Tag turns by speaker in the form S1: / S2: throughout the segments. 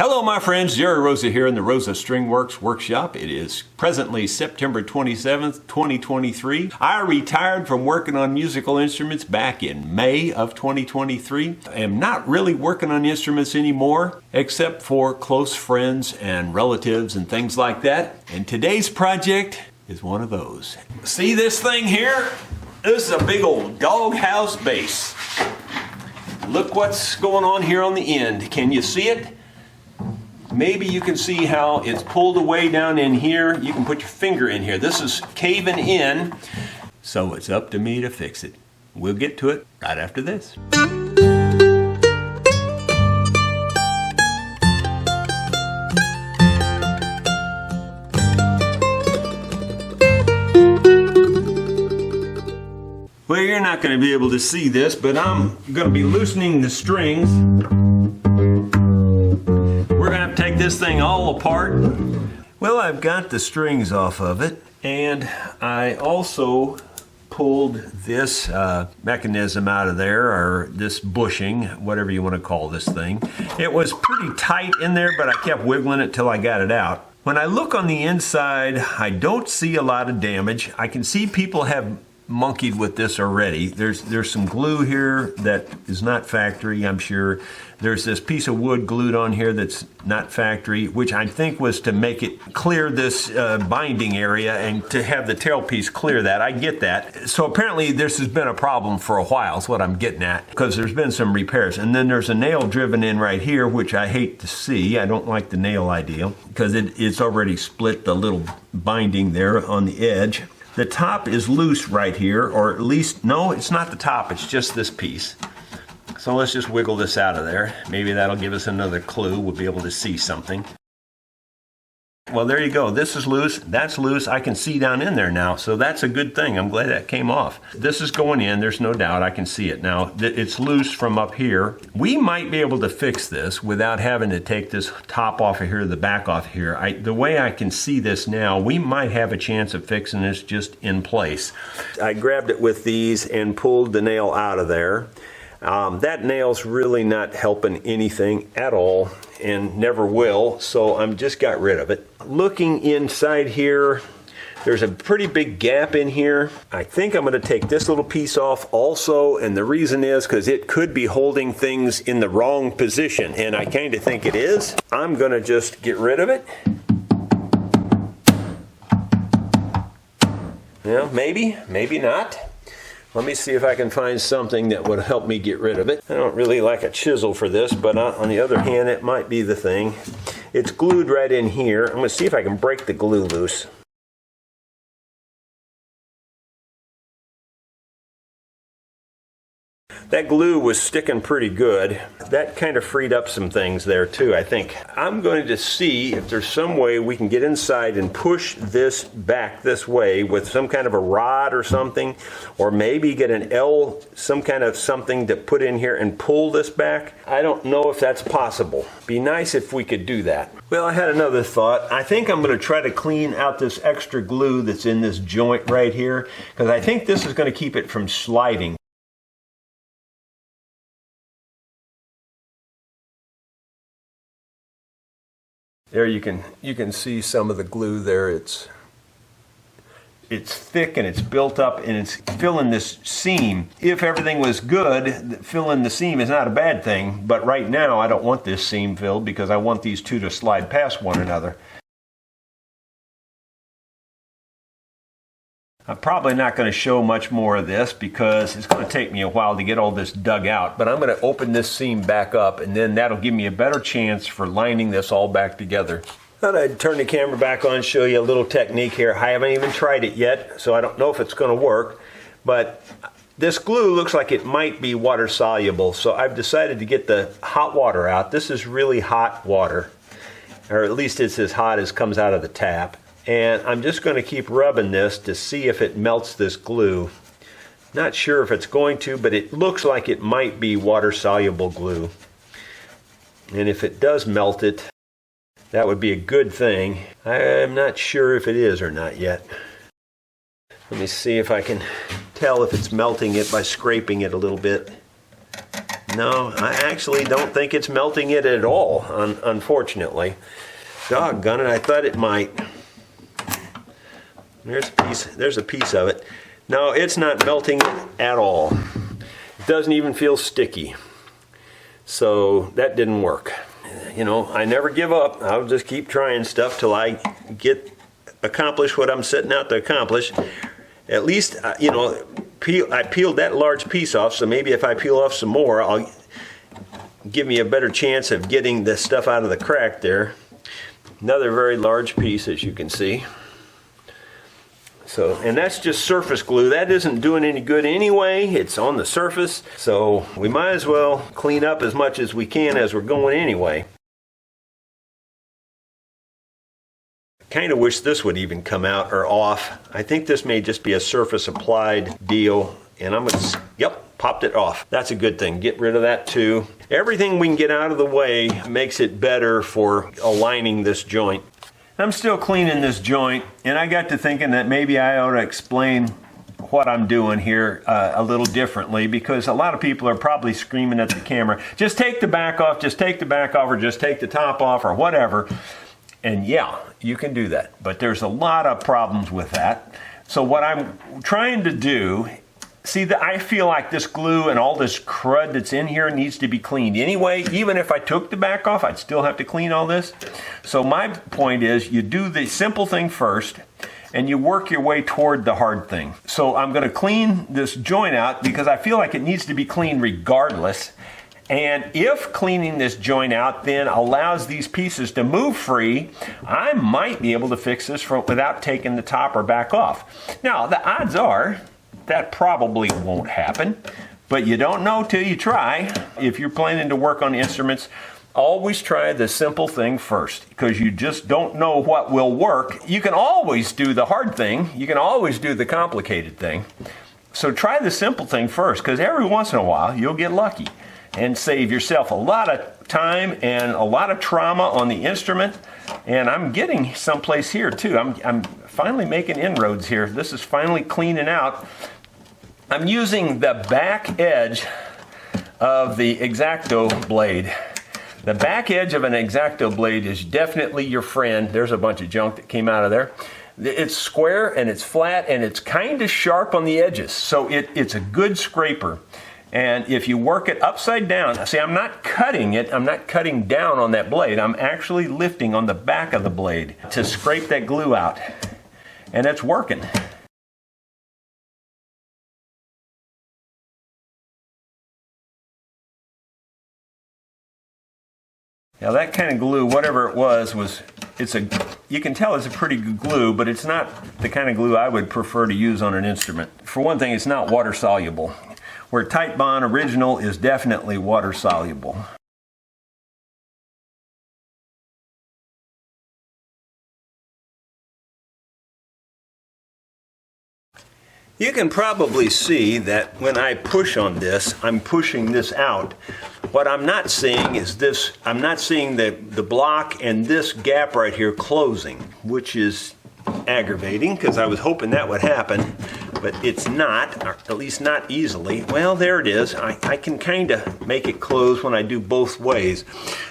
S1: Hello my friends, Jerry Rosa here in the Rosa Stringworks workshop. It is presently September 27th, 2023. I retired from working on musical instruments back in May of 2023. I am not really working on instruments anymore, except for close friends and relatives and things like that. And today's project is one of those. See this thing here? This is a big old doghouse bass. Look what's going on here on the end. Can you see it? Maybe you can see how it's pulled away down in here. You can put your finger in here. This is caving in, so it's up to me to fix it. We'll get to it right after this. Well, you're not going to be able to see this, but I'm going to be loosening the strings. We're going to have to take this thing all apart. Well, I've got the strings off of it, and I also pulled this mechanism out of there, or this bushing, whatever you want to call this thing. It was pretty tight in there, but I kept wiggling it till I got it out. When I look on the inside, I don't see a lot of damage. I can see people have monkeyed with this already. There's some glue here that is not factory, I'm sure. There's this piece of wood glued on here that's not factory, which I think was to make it clear this binding area and to have the tailpiece clear that. I get that. So apparently this has been a problem for a while, is what I'm getting at, because there's been some repairs. And then there's a nail driven in right here, which I hate to see. I don't like the nail idea, because it's already split the little binding there on the edge. The top is loose right here, or at least, no, it's not the top, it's just this piece. So let's just wiggle this out of there. Maybe that'll give us another clue. We'll be able to see something. Well, there you go. This is loose, that's loose. I can see down in there now, so that's a good thing. I'm glad that came off. This is going in, there's no doubt. I can see it now. It's loose from up here. We might be able to fix this without having to take this top off of here, the back off here. The way I can see this now, we might have a chance of fixing this just in place. I grabbed it with these and pulled the nail out of there. That nail's really not helping anything at all and never will, so I'm just got rid of it. Looking inside here, there's a pretty big gap in here. I think I'm going to take this little piece off also, and the reason is because it could be holding things in the wrong position, and I kind of think it is. I'm going to just get rid of it. Yeah, maybe not. Let me see if I can find something that would help me get rid of it. I don't really like a chisel for this, but on the other hand, it might be the thing. It's glued right in here. I'm going to see if I can break the glue loose. That glue was sticking pretty good. That kind of freed up some things there too, I think. I'm going to see if there's some way we can get inside and push this back this way with some kind of a rod or something, or maybe get an L, some kind of something to put in here and pull this back. I don't know if that's possible. Be nice if we could do that. Well, I had another thought. I think I'm going to try to clean out this extra glue that's in this joint right here, because I think this is going to keep it from sliding. There you can see some of the glue there. It's thick and it's built up and it's filling this seam. If everything was good, filling the seam is not a bad thing, but right now I don't want this seam filled because I want these two to slide past one another. I'm probably not going to show much more of this because it's going to take me a while to get all this dug out, but I'm going to open this seam back up and then that'll give me a better chance for lining this all back together. Thought I'd turn the camera back on and show you a little technique here. I haven't even tried it yet, so I don't know if it's going to work, but this glue looks like it might be water soluble, so I've decided to get the hot water out. This is really hot water, or at least it's as hot as comes out of the tap. And I'm just going to keep rubbing this to see if it melts this glue. Not sure if it's going to, but it looks like it might be water-soluble glue. And if it does melt it, that would be a good thing. I'm not sure if it is or not yet. Let me see if I can tell if it's melting it by scraping it a little bit. No, I actually don't think it's melting it at all, unfortunately. Doggone it, I thought it might. There's a piece of it. No, it's not melting it at all. It doesn't even feel sticky. So that didn't work. You know, I never give up. I'll just keep trying stuff till I accomplish what I'm setting out to accomplish. At least, you know, I peeled that large piece off, so maybe if I peel off some more, I'll give me a better chance of getting the stuff out of the crack there. Another very large piece, as you can see. So, and that's just surface glue. That isn't doing any good anyway. It's on the surface, so we might as well clean up as much as we can as we're going anyway. Kind of wish this would even come out or off. I think this may just be a surface applied deal, and I'm gonna, yep, popped it off. That's a good thing. Get rid of that too. Everything we can get out of the way makes it better for aligning this joint. I'm still cleaning this joint, and I got to thinking that maybe I ought to explain what I'm doing here a little differently, because a lot of people are probably screaming at the camera, just take the back off, just take the back off, or just take the top off, or whatever. And yeah, you can do that, but there's a lot of problems with that. So what I'm trying to do, see, that I feel like this glue and all this crud that's in here needs to be cleaned anyway. Even if I took the back off, I'd still have to clean all this. So my point is, you do the simple thing first, and you work your way toward the hard thing. So I'm going to clean this joint out because I feel like it needs to be cleaned regardless. And if cleaning this joint out then allows these pieces to move free, I might be able to fix this without taking the top or back off. Now, the odds are that probably won't happen, but you don't know till you try. If you're planning to work on instruments, always try the simple thing first, because you just don't know what will work. You can always do the hard thing. You can always do the complicated thing. So try the simple thing first, because every once in a while you'll get lucky and save yourself a lot of time and a lot of trauma on the instrument. And I'm getting someplace here too. I'm finally making inroads here. This is finally cleaning out. I'm using the back edge of the X-Acto blade. The back edge of an X-Acto blade is definitely your friend. There's a bunch of junk that came out of there. It's square and it's flat and it's kind of sharp on the edges. So it's a good scraper. And if you work it upside down, see, I'm not cutting it, I'm not cutting down on that blade, I'm actually lifting on the back of the blade to scrape that glue out. And it's working. Now that kind of glue, whatever it was you can tell it's a pretty good glue, but it's not the kind of glue I would prefer to use on an instrument. For one thing, it's not water soluble, where Titebond Original is definitely water soluble. You can probably see that when I push on this, I'm pushing this out. What I'm not seeing is this, I'm not seeing the block and this gap right here closing, which is aggravating because I was hoping that would happen, but it's not, or at least not easily. Well, there it is. I can kind of make it close when I do both ways.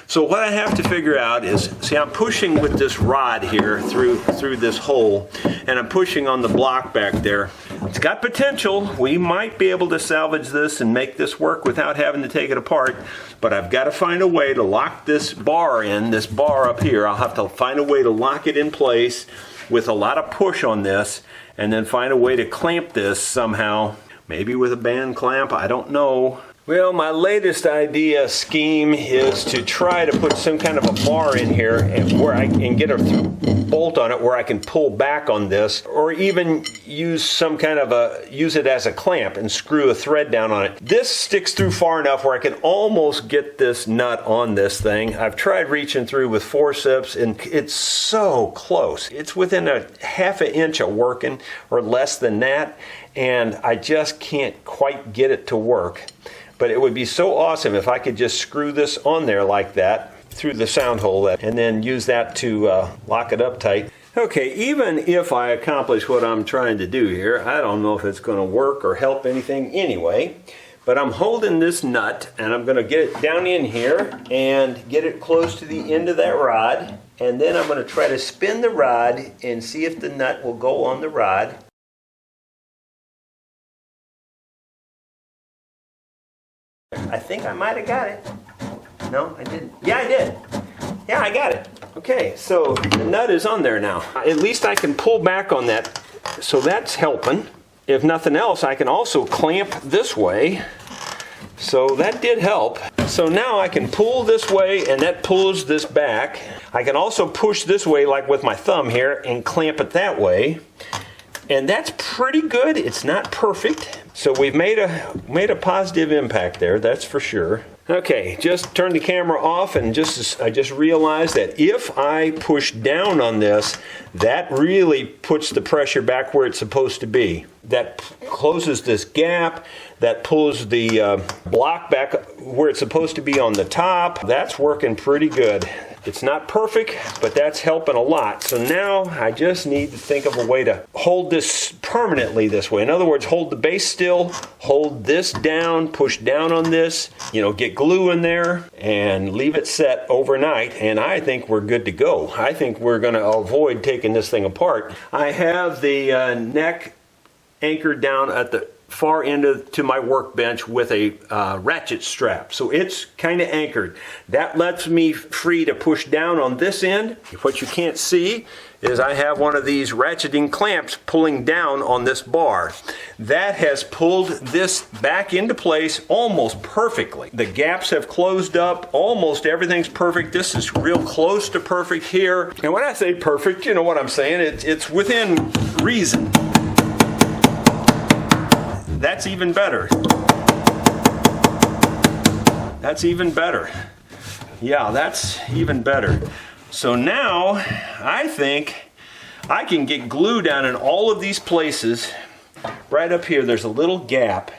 S1: So what I have to figure out is, see, I'm pushing with this rod here through this hole, and I'm pushing on the block back there. It's got potential. We might be able to salvage this and make this work without having to take it apart, but I've got to find a way to lock this bar in, this bar up here. I'll have to find a way to lock it in place with a lot of push on this, and then find a way to clamp this somehow, maybe with a band clamp, I don't know. Well, my latest idea scheme is to try to put some kind of a bar in here and where I can get a bolt on it where I can pull back on this, or even use some kind of use it as a clamp and screw a thread down on it. This sticks through far enough where I can almost get this nut on this thing. I've tried reaching through with forceps and it's so close. It's within a half an inch of working or less than that, and I just can't quite get it to work. But it would be so awesome if I could just screw this on there like that through the sound hole and then use that to lock it up tight. Okay, even if I accomplish what I'm trying to do here, I don't know if it's going to work or help anything anyway. But I'm holding this nut and I'm going to get it down in here and get it close to the end of that rod. And then I'm going to try to spin the rod and see if the nut will go on the rod. I think I might have got it. No, I didn't. Yeah, I did. Yeah, I got it. Okay, so the nut is on there now. At least I can pull back on that, so that's helping. If nothing else, I can also clamp this way. So that did help. So now I can pull this way and that pulls this back. I can also push this way like with my thumb here and clamp it that way. And that's pretty good. It's not perfect. So we've made a positive impact there, that's for sure. Okay, just turn the camera off and I just realized that if I push down on this, that really puts the pressure back where it's supposed to be. That closes this gap, that pulls the block back where it's supposed to be on the top. That's working pretty good. It's not perfect, but that's helping a lot. So now I just need to think of a way to hold this permanently this way. In other words, hold the base still, hold this down, push down on this, get glue in there and leave it set overnight. And I think we're good to go. I think we're going to avoid taking this thing apart. I have the neck anchored down at the far end to my workbench with a ratchet strap. So it's kind of anchored. That lets me free to push down on this end. What you can't see is I have one of these ratcheting clamps pulling down on this bar. That has pulled this back into place almost perfectly. The gaps have closed up. Almost everything's perfect. This is real close to perfect here. And when I say perfect, you know what I'm saying. It's within reason. That's even better. That's even better. Yeah, that's even better. So now I think I can get glue down in all of these places. Right up here there's a little gap.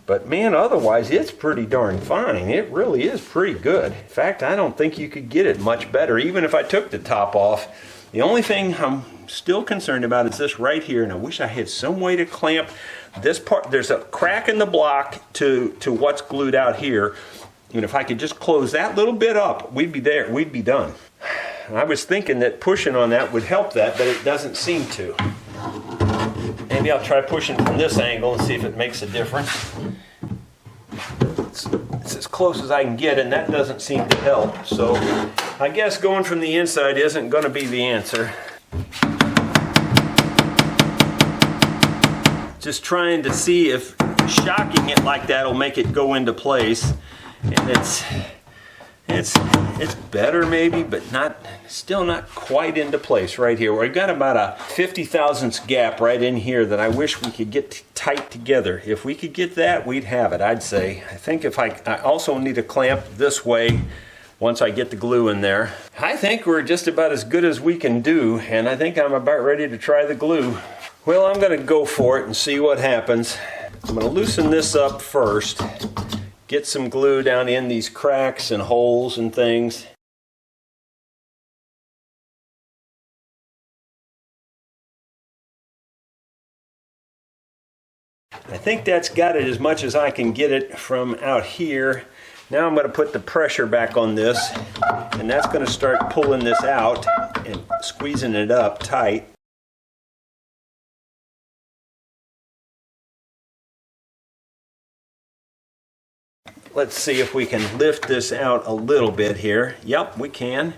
S1: But man, otherwise it's pretty darn fine. It really is pretty good. In fact, I don't think you could get it much better even if I took the top off. The only thing I'm still concerned about is this right here, and I wish I had some way to clamp this part. There's a crack in the block to what's glued out here, and if I could just close that little bit up, we'd be there, we'd be done. I was thinking that pushing on that would help that, but it doesn't seem to. Maybe I'll try pushing from this angle and see if it makes a difference. It's as close as I can get, and that doesn't seem to help. So I guess going from the inside isn't going to be the answer. Just trying to see if shocking it like that will make it go into place. And it's better maybe, but still not quite into place right here. We've got about a 50 thousandths gap right in here that I wish we could get tight together. If we could get that, we'd have it, I'd say. I think if I also need a clamp this way once I get the glue in there. I think we're just about as good as we can do, and I think I'm about ready to try the glue. Well, I'm going to go for it and see what happens. I'm going to loosen this up first. Get some glue down in these cracks and holes and things. I think that's got it as much as I can get it from out here. Now I'm going to put the pressure back on this, and that's going to start pulling this out and squeezing it up tight. Let's see if we can lift this out a little bit here. Yep, we can.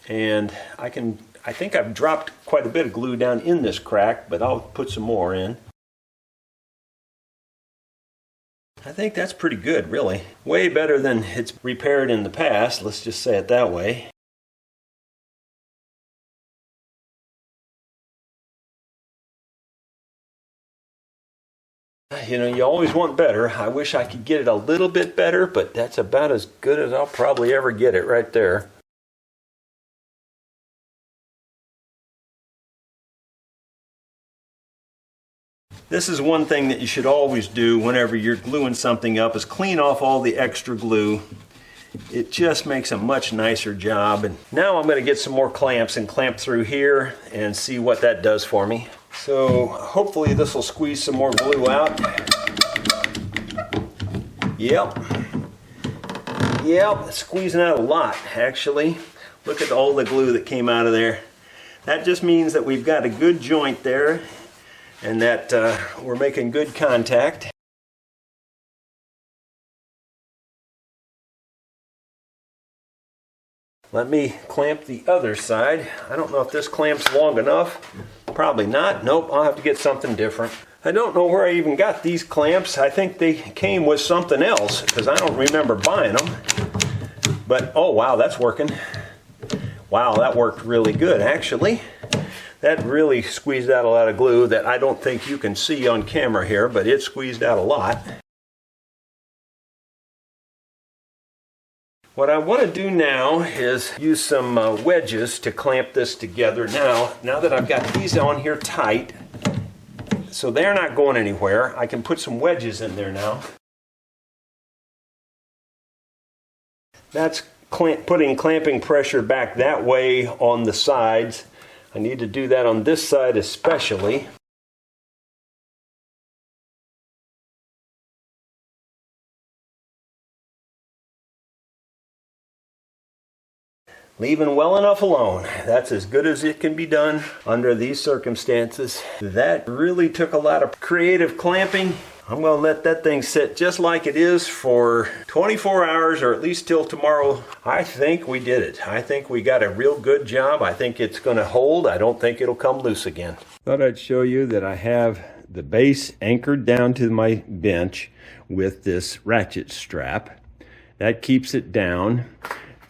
S1: And I think I've dropped quite a bit of glue down in this crack, but I'll put some more in. I think that's pretty good, really. Way better than it's repaired in the past, let's just say it that way. You know, you always want better. I wish I could get it a little bit better, but that's about as good as I'll probably ever get it right there. This is one thing that you should always do whenever you're gluing something up, is clean off all the extra glue. It just makes a much nicer job. And now I'm going to get some more clamps and clamp through here and see what that does for me. So hopefully this will squeeze some more glue out. Yep. Yep, squeezing out a lot, actually. Look at all the glue that came out of there. That just means that we've got a good joint there and that we're making good contact. Let me clamp the other side. I don't know if this clamps long enough. Probably not. Nope, I'll have to get something different. I don't know where I even got these clamps. I think they came with something else because I don't remember buying them. But, oh wow, that's working. Wow, that worked really good, actually. That really squeezed out a lot of glue that I don't think you can see on camera here, but it squeezed out a lot. What I want to do now is use some wedges to clamp this together. Now that I've got these on here tight, so they're not going anywhere, I can put some wedges in there now. That's putting clamping pressure back that way on the sides. I need to do that on this side especially. Leaving well enough alone. That's as good as it can be done under these circumstances. That really took a lot of creative clamping. I'm going to let that thing sit just like it is for 24 hours or at least till tomorrow. I think we did it. I think we got a real good job. I think it's going to hold. I don't think it'll come loose again. Thought I'd show you that I have the base anchored down to my bench with this ratchet strap. That keeps it down.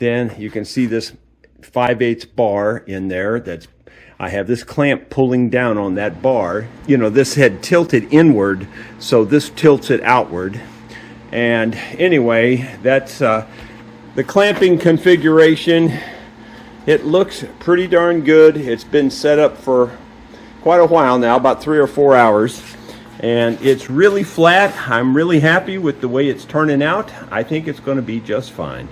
S1: Then you can see this 5/8 bar in there. I have this clamp pulling down on that bar. You know, this had tilted inward, so this tilts it outward. And anyway, that's the clamping configuration. It looks pretty darn good. It's been set up for quite a while now, about 3 or 4 hours. And it's really flat. I'm really happy with the way it's turning out. I think it's going to be just fine.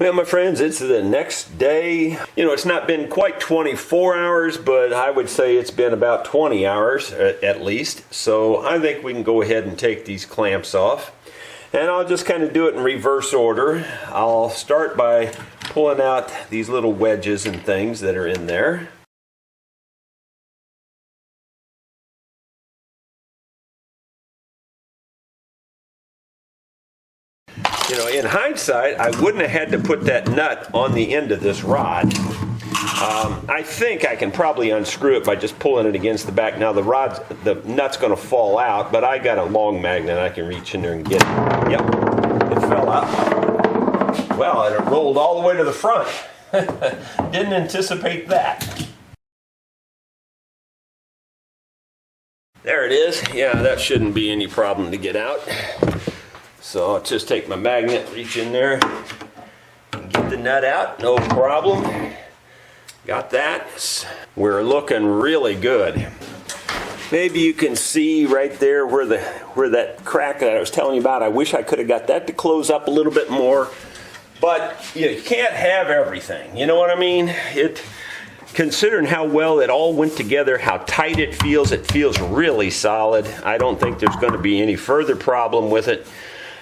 S1: Well, my friends, it's the next day. You know, it's not been quite 24 hours, but I would say it's been about 20 hours at least. So I think we can go ahead and take these clamps off. And I'll just kind of do it in reverse order. I'll start by pulling out these little wedges and things that are in there. You know, in hindsight, I wouldn't have had to put that nut on the end of this rod. I think I can probably unscrew it by just pulling it against the back. Now the nut's going to fall out, but I got a long magnet. I can reach in there and get it. Yep, it fell out. Well, and it rolled all the way to the front. Didn't anticipate that. There it is. Yeah, that shouldn't be any problem to get out. So I'll just take my magnet, reach in there, and get the nut out, no problem. Got that. We're looking really good. Maybe you can see right there where that crack that I was telling you about. I wish I could have got that to close up a little bit more. But you can't have everything. You know what I mean? Considering how well it all went together, how tight it feels really solid. I don't think there's going to be any further problem with it.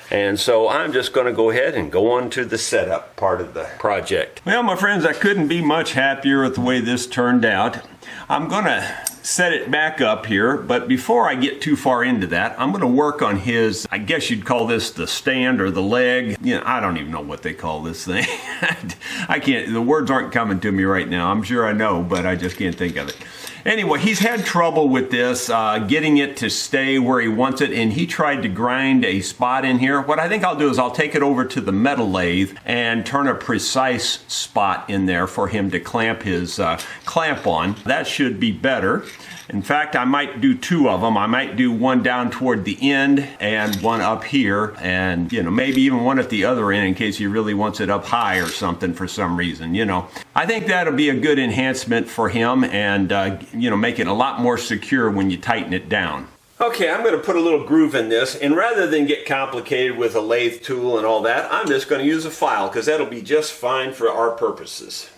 S1: And so I'm just going to go ahead and go on to the setup part of the project. Well, my friends, I couldn't be much happier with the way this turned out. I'm going to set it back up here, but before I get too far into that, I'm going to work on his, I guess you'd call this the stand or the leg. You know, I don't even know what they call this thing. I can't, the words aren't coming to me right now. I'm sure I know, but I just can't think of it. Anyway, he's had trouble with this, getting it to stay where he wants it, and he tried to grind a spot in here. What I think I'll do is I'll take it over to the metal lathe and turn a precise spot in there for him to clamp his clamp on. That should be better. In fact, I might do 2 of them. I might do one down toward the end and one up here, and you know, maybe even one at the other end in case he really wants it up high or something for some reason, you know. I think that'll be a good enhancement for him and you know, make it a lot more secure when you tighten it down. Okay, I'm going to put a little groove in this, and rather than get complicated with a lathe tool and all that, I'm just going to use a file because that'll be just fine for our purposes.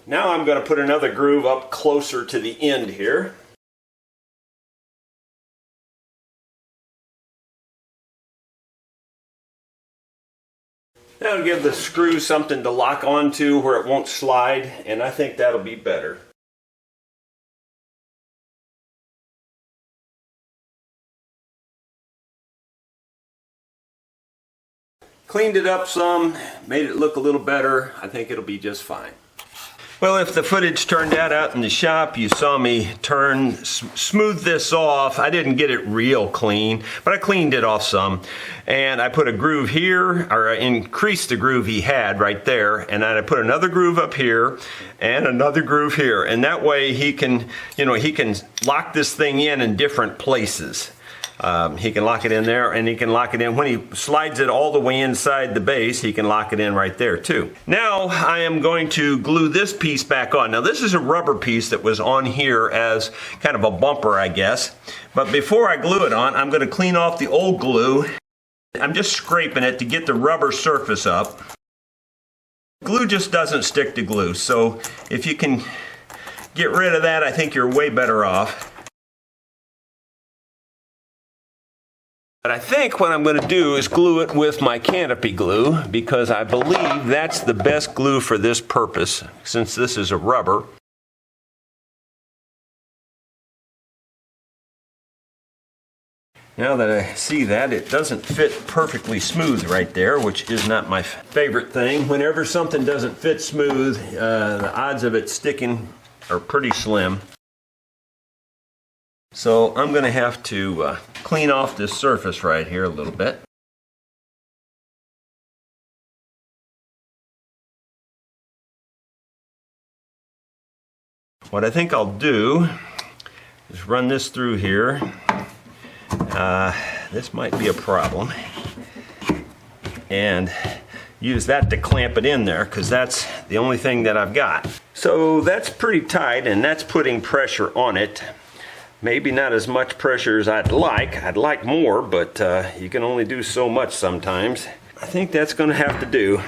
S1: Now I'm going to put another groove up closer to the end here. That'll give the screw something to lock onto where it won't slide, and I think that'll be better. Cleaned it up some, made it look a little better. I think it'll be just fine. Well, if the footage turned out in the shop, you saw me smooth this off. I didn't get it real clean, but I cleaned it off some. And I put a groove here, or I increased the groove he had right there. And then I put another groove up here and another groove here. And that way he can, he can lock this thing in different places. He can lock it in there, and he can lock it in when he slides it all the way inside the base. He can lock it in right there too. Now I am going to glue this piece back on. Now this is a rubber piece that was on here as kind of a bumper, I guess. But before I glue it on, I'm going to clean off the old glue. I'm just scraping it to get the rubber surface up. Glue just doesn't stick to glue, so if you can get rid of that, I think you're way better off. But I think what I'm going to do is glue it with my canopy glue, because I believe that's the best glue for this purpose, since this is a rubber. Now that I see that, it doesn't fit perfectly smooth right there, which is not my favorite thing. Whenever something doesn't fit smooth, the odds of it sticking are pretty slim. So I'm going to have to clean off this surface right here a little bit. What I think I'll do is run this through here. This might be a problem. And use that to clamp it in there, because that's the only thing that I've got. So that's pretty tight, and that's putting pressure on it. Maybe not as much pressure as I'd like. I'd like more, but you can only do so much sometimes. I think that's going to have to do.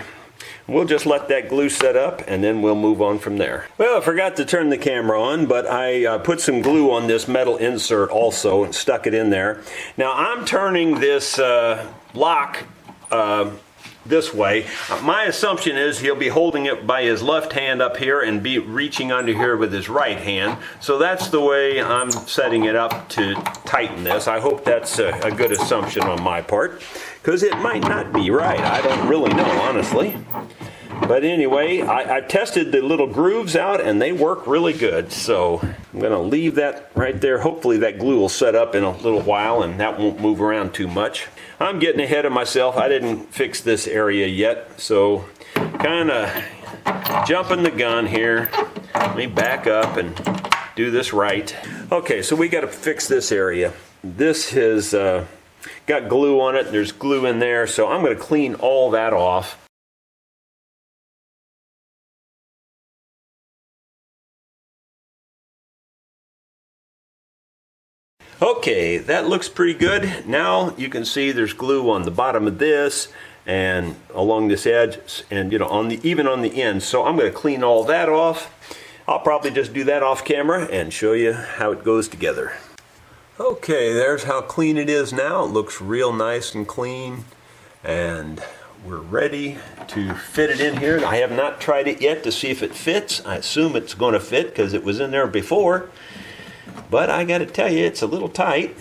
S1: We'll just let that glue set up, and then we'll move on from there. Well, I forgot to turn the camera on, but I put some glue on this metal insert also and stuck it in there. Now I'm turning this lock this way. My assumption is he'll be holding it by his left hand up here and be reaching under here with his right hand. So that's the way I'm setting it up to tighten this. I hope that's a good assumption on my part, because it might not be right. I don't really know, honestly. But anyway, I tested the little grooves out, and they work really good. So I'm going to leave that right there. Hopefully that glue will set up in a little while, and that won't move around too much. I'm getting ahead of myself. I didn't fix this area yet, so kind of jumping the gun here. Let me back up and do this right. Okay, so we got to fix this area. This has got glue on it. There's glue in there, so I'm going to clean all that off. Okay, that looks pretty good. Now you can see there's glue on the bottom of this and along this edge, and even on the end. So I'm going to clean all that off. I'll probably just do that off camera and show you how it goes together. Okay, there's how clean it is now. It looks real nice and clean, and we're ready to fit it in here. I have not tried it yet to see if it fits. I assume it's going to fit because it was in there before. But I got to tell you, it's a little tight.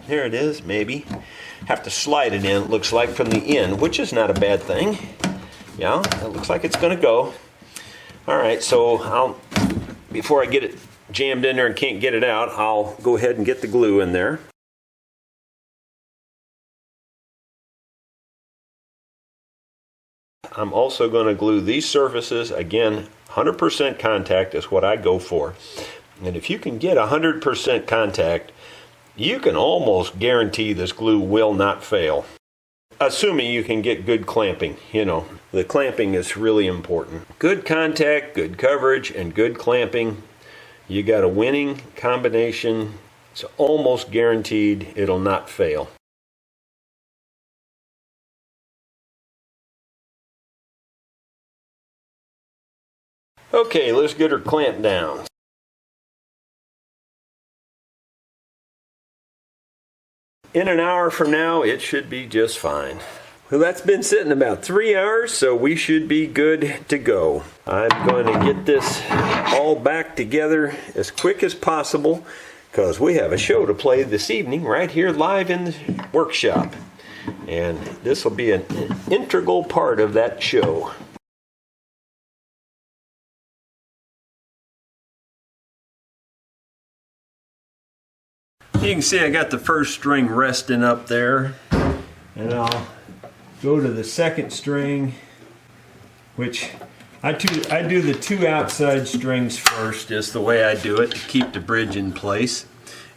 S1: There it is, maybe. Have to slide it in, it looks like, from the end, which is not a bad thing. Yeah, it looks like it's going to go. All right, so before I get it jammed in there and can't get it out, I'll go ahead and get the glue in there. I'm also going to glue these surfaces. Again, 100% contact is what I go for. And if you can get 100% contact, you can almost guarantee this glue will not fail. Assuming you can get good clamping. The clamping is really important. Good contact, good coverage, and good clamping. You got a winning combination. It's almost guaranteed it'll not fail. Okay, let's get her clamped down. In an hour from now, it should be just fine. Well, that's been sitting about 3 hours, so we should be good to go. I'm going to get this all back together as quick as possible because we have a show to play this evening right here live in the workshop. And this will be an integral part of that show. You can see I got the first string resting up there, and I'll go to the second string, which I do the 2 outside strings first, just the way I do it to keep the bridge in place.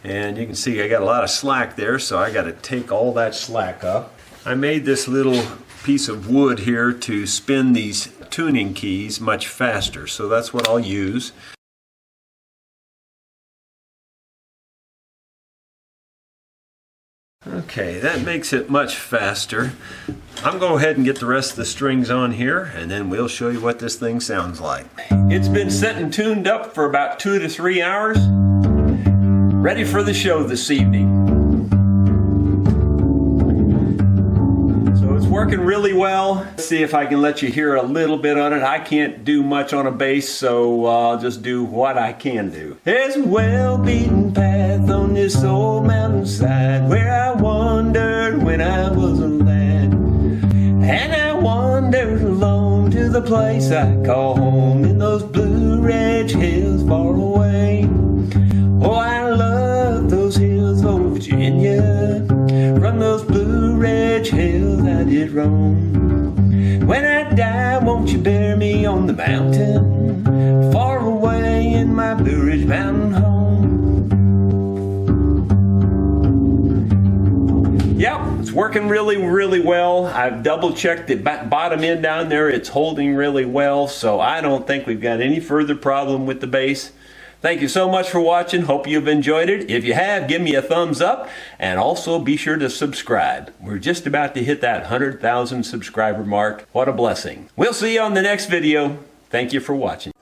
S1: And you can see I got a lot of slack there, so I got to take all that slack up. I made this little piece of wood here to spin these tuning keys much faster, so that's what I'll use. Okay, that makes it much faster. I'm going to go ahead and get the rest of the strings on here, and then we'll show you what this thing sounds like. It's been set and tuned up for about 2 to 3 hours. Ready for the show this evening. So it's working really well. Let's see if I can let you hear a little bit on it. I can't do much on a bass, so I'll just do what I can do. There's a well-beaten path on this old mountainside where I wandered when I was a lad. And I wandered along to the place I call home in those Blue Ridge Hills far away. Oh, I love those hills of Virginia. From those Blue Ridge Hills I did roam. When I die, won't you bury me on the mountain, far away in my Blue Ridge Mountain home? Yep, it's working really well. I've double checked the bottom end down there. It's holding really well, so I don't think we've got any further problem with the bass. Thank you so much for watching. Hope you've enjoyed it. If you have, give me a thumbs up, and also be sure to subscribe. We're just about to hit that 100,000 subscriber mark. What a blessing. We'll see you on the next video. Thank you for watching.